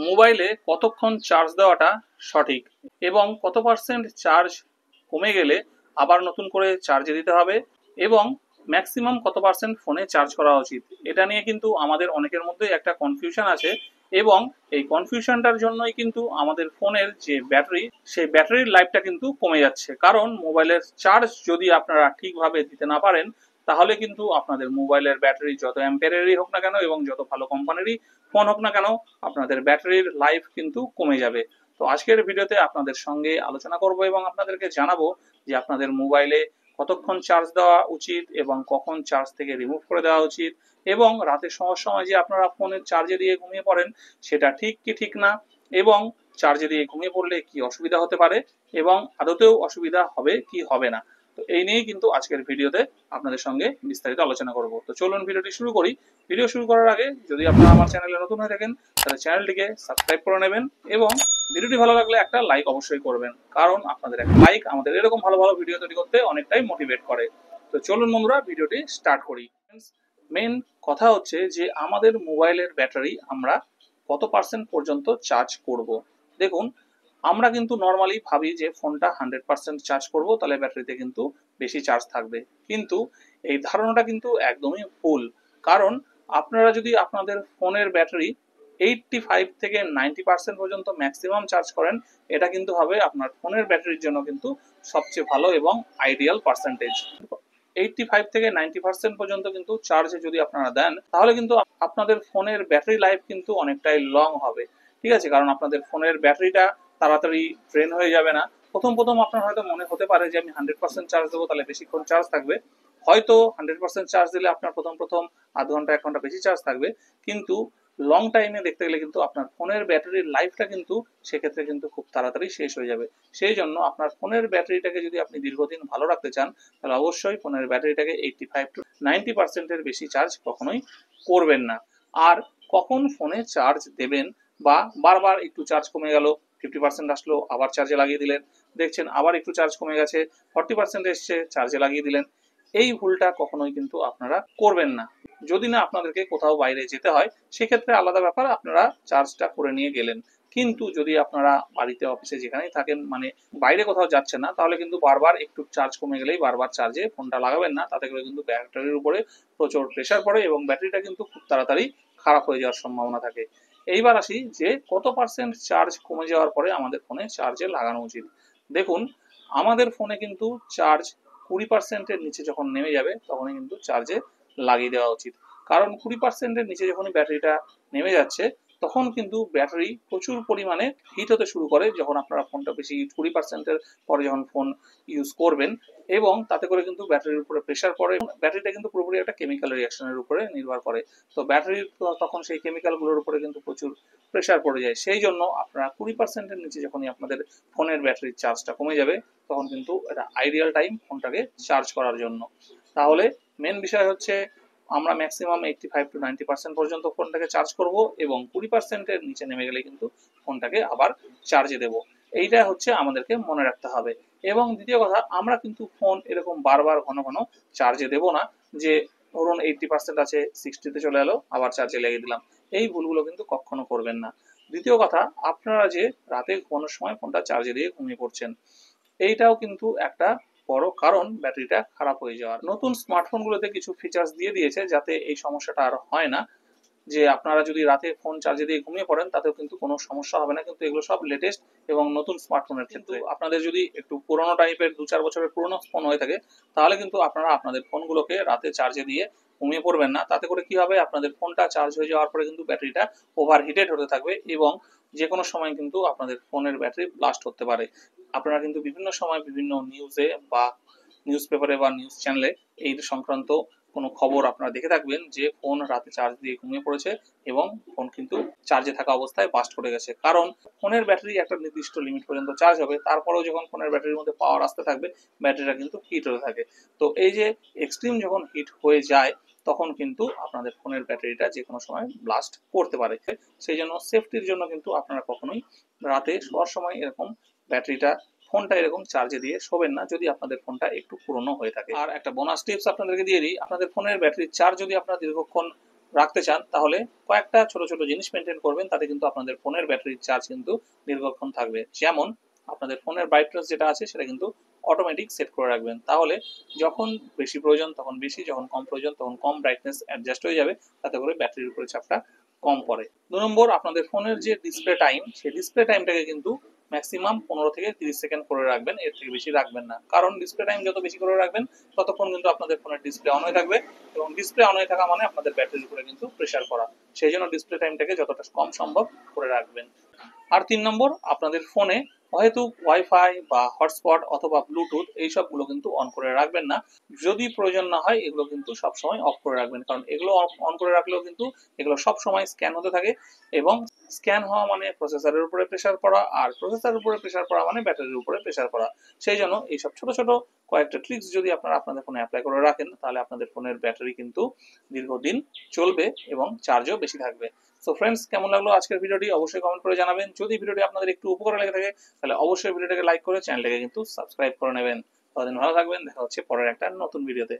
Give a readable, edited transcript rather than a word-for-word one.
মোবাইলে কতক্ষণ চার্জ দেওয়াটা সঠিক এবং কত পার্সেন্ট চার্জ কমে গেলে আবার নতুন করে চার্জে দিতে হবে এবং ম্যাক্সিমাম কত পার্সেন্ট ফোনে চার্জ করা উচিত, এটা নিয়ে কিন্তু আমাদের অনেকের মধ্যে একটা কনফিউশন আছে এবং এই কনফিউশনটার জন্যই কিন্তু আমাদের ফোনের যে ব্যাটারি, সেই ব্যাটারির লাইফটা কিন্তু কমে যাচ্ছে। কারণ মোবাইলের চার্জ যদি আপনারা ঠিকভাবে দিতে না পারেন তাহলে কিন্তু আপনাদের মোবাইলের ব্যাটারি যত অ্যাম্পিয়ারেরই হোক না কেন এবং যত ভালো কোম্পানিরই ফোন হোক না কেন, আপনাদের ব্যাটারির লাইফ কিন্তু কমে যাবে। তো আজকের ভিডিওতে আপনাদের সঙ্গে আলোচনা করব এবং আপনাদেরকে জানাবো যে আপনাদের মোবাইলে কতক্ষণ চার্জ দেওয়া উচিত এবং কখন চার্জ থেকে রিমুভ করে দেওয়া উচিত এবং রাতের সময় যে আপনারা ফোনের চার্জে দিয়ে ঘুমিয়ে পড়েন সেটা ঠিক কি ঠিক না এবং চার্জে দিয়ে ঘুমিয়ে পড়লে কি অসুবিধা হতে পারে এবং আদতেও অসুবিধা হবে কি হবে না। তো এই নিয়েই কিন্তু আজকের ভিডিওতে আপনাদের সঙ্গে বিস্তারিত আলোচনা করব। তো চলুন ভিডিওটি শুরু করি। ভিডিও শুরু করার আগে যদি আপনারা আমার চ্যানেলে নতুন হয়ে থাকেন তাহলে চ্যানেলটিকে সাবস্ক্রাইব করে নেবেন এবং ভিডিওটি ভালো লাগলে একটা লাইক অবশ্যই করবেন, কারণ আপনাদের একটা লাইক আমাদের এরকম ভালো ভালো ভিডিও তৈরি করতে অনেকটাই মোটিভেট করে। তো চলুন বন্ধুরা ভিডিওটি স্টার্ট করি। মেন কথা হচ্ছে যে আমাদের মোবাইলের ব্যাটারি আমরা কত পার্সেন্ট পর্যন্ত চার্জ করব। দেখুন, আমরা কিন্তু নর্মালি ভাবি যে ফোনটা 100% চার্জ করব তাহলে ব্যাটারিতে কিন্তু বেশি চার্জ থাকবে, কিন্তু এই ধারণাটা কিন্তু একদমই ভুল। কারণ আপনারা যদি আপনাদের ফোনের ব্যাটারি 85 থেকে 90% পর্যন্ত ম্যাক্সিমাম চার্জ করেন, এটা কিন্তু হবে আপনার ফোনের ব্যাটারির জন্য কিন্তু সবচেয়ে ভালো এবং আইডিয়াল পার্সেন্টেজ। 85 থেকে 90% পর্যন্ত কিন্তু চার্জে যদি আপনারা দেন তাহলে কিন্তু আপনাদের ফোনের ব্যাটারি লাইফ কিন্তু অনেকটাই লং হবে। ঠিক আছে, কারণ আপনাদের ফোনের ব্যাটারিটা তাড়াতাড়ি ড্রেন হয়ে যাবে না। প্রথম প্রথম আপনার হয়তো মনে হতে পারে যে আমি 100% চার্জ দেবো তাহলে বেশিক্ষণ চার্জ থাকবে, হয়তো 100% চার্জ দিলে আপনার প্রথম প্রথম আধ ঘন্টা 1 ঘন্টা বেশি চার্জ থাকবে, কিন্তু লং টাইমে দেখতে গেলে কিন্তু আপনার ফোনের ব্যাটারির লাইফটা কিন্তু সেক্ষেত্রে কিন্তু খুব তাড়াতাড়ি শেষ হয়ে যাবে। সেই জন্য আপনার ফোনের ব্যাটারিটাকে যদি আপনি দীর্ঘদিন ভালো রাখতে চান তাহলে অবশ্যই ফোনের ব্যাটারিটাকে 85 to 90% বেশি চার্জ কখনোই করবেন না। আর কখন ফোনে চার্জ দেবেন বা বারবার একটু চার্জ কমে গেল, 50% আসলো আবার চার্জে লাগিয়ে দিলেন, দেখছেন আবার একটু চার্জ কমে গেছে 40% এসছে চার্জে লাগিয়ে দিলেন, এই ভুলটা কখনোই কিন্তু আপনারা করবেন না। যদি না আপনাদেরকে কোথাও বাইরে যেতে হয় সেক্ষেত্রে আলাদা ব্যাপার, আপনারা চার্জটা করে নিয়ে গেলেন, কিন্তু যদি আপনারা বাড়িতে অফিসে যেখানেই থাকেন মানে বাইরে কোথাও যাচ্ছেন না তাহলে কিন্তু বারবার একটু চার্জ কমে গেলেই বারবার চার্জে ফোনটা লাগাবেন না, তাতে করে কিন্তু ব্যাটারির উপরে প্রচুর প্রেশার পড়ে এবং ব্যাটারিটা কিন্তু খুব তাড়াতাড়ি খারাপ হয়ে যাওয়ার সম্ভাবনা থাকে। এইবার আসি যে কত পার্সেন্ট চার্জ কমে যাওয়ার পরে আমাদের ফোনে চার্জে লাগানো উচিত। দেখুন, আমাদের ফোনে কিন্তু চার্জ 20%-এর নিচে যখন নেমে যাবে তখনই কিন্তু চার্জে লাগিয়ে দেওয়া উচিত। কারণ 20%-এর নিচে যখনই ব্যাটারিটা নেমে যাচ্ছে তখন কিন্তু ব্যাটারি প্রচুর পরিমাণে হিট হতে শুরু করে। যখন আপনারা ফোনটা বেশি 20%-এর পরে যখন ফোন ইউজ করবেন এবং তাতে করে কিন্তু ব্যাটারির উপরে প্রেশার পড়ে, ব্যাটারিটা কিন্তু পুরোপুরি একটা কেমিক্যাল রিয়াকশনের উপরে নির্ভর করে। তো ব্যাটারির তখন সেই কেমিক্যালগুলোর উপরে কিন্তু প্রচুর প্রেশার পড়ে যায়। সেই জন্য আপনারা 20%-এর নিচে যখনই আপনাদের ফোনের ব্যাটারির চার্জটা কমে যাবে তখন কিন্তু এটা আইডিয়াল টাইম ফোনটাকে চার্জ করার জন্য। তাহলে মেন বিষয় হচ্ছে আমরা ম্যাক্সিমাম 85 to 90% পর্যন্ত ফোনটাকে চার্জ করব এবং 20%-এর নিচে নেমে গেলে কিন্তু ফোনটাকে আবার চার্জে দেব। এইটা হচ্ছে আমাদেরকে মনে রাখতে হবে। এবং দ্বিতীয় কথা, আমরা কিন্তু ফোন এরকম বারবার ঘন ঘন চার্জে দেব না, যে ধরুন 80% আছে 60-তে চলে এলো আবার চার্জে লাগিয়ে দিলাম, এই ভুলগুলো কিন্তু কখনো করবেন না। দ্বিতীয় কথা, আপনারা যে রাতে ঘুমানোর সময় ফোনটা চার্জে দিয়ে ঘুমিয়ে পড়ছেন, এইটাও কিন্তু একটা বড় কারণ ব্যাটারিটা খারাপ হয়ে যাওয়ার। নতুন স্মার্টফোনগুলোতে কিছু ফিচার্স দিয়ে দিয়েছে যাতে এই সমস্যাটা আর হয় না, যে আপনারা যদি রাতে ফোন চার্জে দিয়ে ঘুমিয়ে পড়েন তাতেও কিন্তু কোনো সমস্যা হবে না, কিন্তু এগুলো সব লেটেস্ট এবং নতুন স্মার্টফোনের ক্ষেত্রে। আপনাদের যদি একটু পুরোনো টাইপের 2-4 বছরের পুরোনো ফোন হয়ে থাকে তাহলে কিন্তু আপনারা আপনাদের ফোনগুলোকে রাতে চার্জে দিয়ে ঘুমিয়ে পড়বেন না। তাতে করে কি হবে, আপনাদের ফোনটা চার্জ হয়ে যাওয়ার পরে কিন্তু ব্যাটারিটা ওভারহিটেড হতে থাকবে এবং যে কোনো সময় কিন্তু আপনাদের ফোনের ব্যাটারি ব্লাস্ট হতে পারে। আপনারা কিন্তু বিভিন্ন সময় বিভিন্ন নিউজে বা নিউজ পেপারে বা নিউজ চ্যানেলে এই সংক্রান্ত কোনো খবর আপনারা দেখে থাকবেন যে ফোন রাতে চার্জ দিয়ে ঘুমিয়ে পড়েছে এবং ফোন কিন্তু চার্জে থাকা অবস্থায় বাস্ট করে গেছে। কারণ ফোনের ব্যাটারি একটা নির্দিষ্ট লিমিট পর্যন্ত চার্জ হবে, তারপরেও যখন ফোনের ব্যাটারির মধ্যে পাওয়ার আসতে থাকবে ব্যাটারিটা কিন্তু হিট হতে থাকে। তো এই যে এক্সট্রিম যখন হিট হয়ে যায় তখন কিন্তু আপনাদের ফোনের ব্যাটারিটা যে কোনো সময় ব্লাস্ট করতে পারে। সেই জন্য সেফটির জন্য কিন্তু আপনারা কখনোই রাতে শোয়ার সময় এরকম ব্যাটারিটা ফোনটা এরকম চার্জে দিয়ে শোবেন না যদি আপনাদের ফোনটা একটু পুরনো হয়ে থাকে। আর একটা বোনাস টিপস আপনাদেরকে দিয়ে দিই, আপনাদের ফোনের ব্যাটারির চার্জ যদি আপনারা দীর্ঘক্ষণ রাখতে চান তাহলে কয়েকটা ছোট ছোট জিনিস মেনটেন করবেন, তাতে কিন্তু আপনাদের ফোনের ব্যাটারির চার্জ কিন্তু দীর্ঘক্ষণ থাকবে। যেমন আপনাদের ফোনের ব্রাইটনেস যেটা আছে সেটা কিন্তু অটোমেটিক সেট করে রাখবেন, তাহলে যখন বেশি প্রয়োজন তখন বেশি, যখন কম প্রয়োজন তখন কম ব্রাইটনেস অ্যাডজাস্ট হয়ে যাবে, তাতে করে ব্যাটারির উপরে চাপটা কম পড়ে। 2 নম্বর, আপনাদের ফোনের যে ডিসপ্লে টাইম, সেই ডিসপ্লে টাইমটাকে কিন্তু ম্যাক্সিমাম 15 থেকে 30 সেকেন্ড করে রাখবেন, এর থেকে বেশি রাখবেন না। কারণ ডিসপ্লে টাইম যত বেশি করে রাখবেন ততক্ষণ কিন্তু আপনাদের ফোনের ডিসপ্লে অন হয়ে থাকবে, এবং ডিসপ্লে অন হয়ে থাকা মানে আপনাদের ব্যাটারির উপরে কিন্তু প্রেসার পড়া। সেই জন্য ডিসপ্লে টাইমটাকে যতটা কম সম্ভব করে রাখবেন। আর 3 নম্বর, আপনাদের ফোনে হয়তো ওয়াইফাই বা হটস্পট অথবা ব্লুটুথ এই সবগুলো কিন্তু অন করে রাখবেন না। যদি প্রয়োজন না হয় এগুলো কিন্তু সবসময় অফ করে রাখবেন, কারণ এগুলো অন করে রাখলেও কিন্তু এগুলো সবসময় স্ক্যান হতে থাকে, এবং স্ক্যান হওয়া মানে প্রসেসরের উপরে প্রেসার পড়া, আর প্রসেসরের উপরে প্রেসার পড়া মানে ব্যাটারির উপরে প্রেসার পড়া। সেই জন্য এইসব ছোট ছোট কয়েকটা ট্রিক্স যদি আপনারা আপনাদের ফোনে অ্যাপ্লাই করে রাখেন, তাহলে আপনাদের ফোনের ব্যাটারি কিন্তু দীর্ঘদিন চলবে এবং চার্জও বেশি থাকবে। সো ফ্রেন্ডস, কেমন লাগলো আজকের ভিডিওটি অবশ্যই কমেন্ট করে জানাবেন। যদি ভিডিওটি আপনাদের একটু উপকারে লেগে থাকে তাহলে অবশ্যই ভিডিওটাকে লাইক করে চ্যানেলটাকে কিন্তু সাবস্ক্রাইব করে নেবেন। ততদিন ভালো থাকবেন, দেখা হচ্ছে পরের একটা নতুন ভিডিওতে।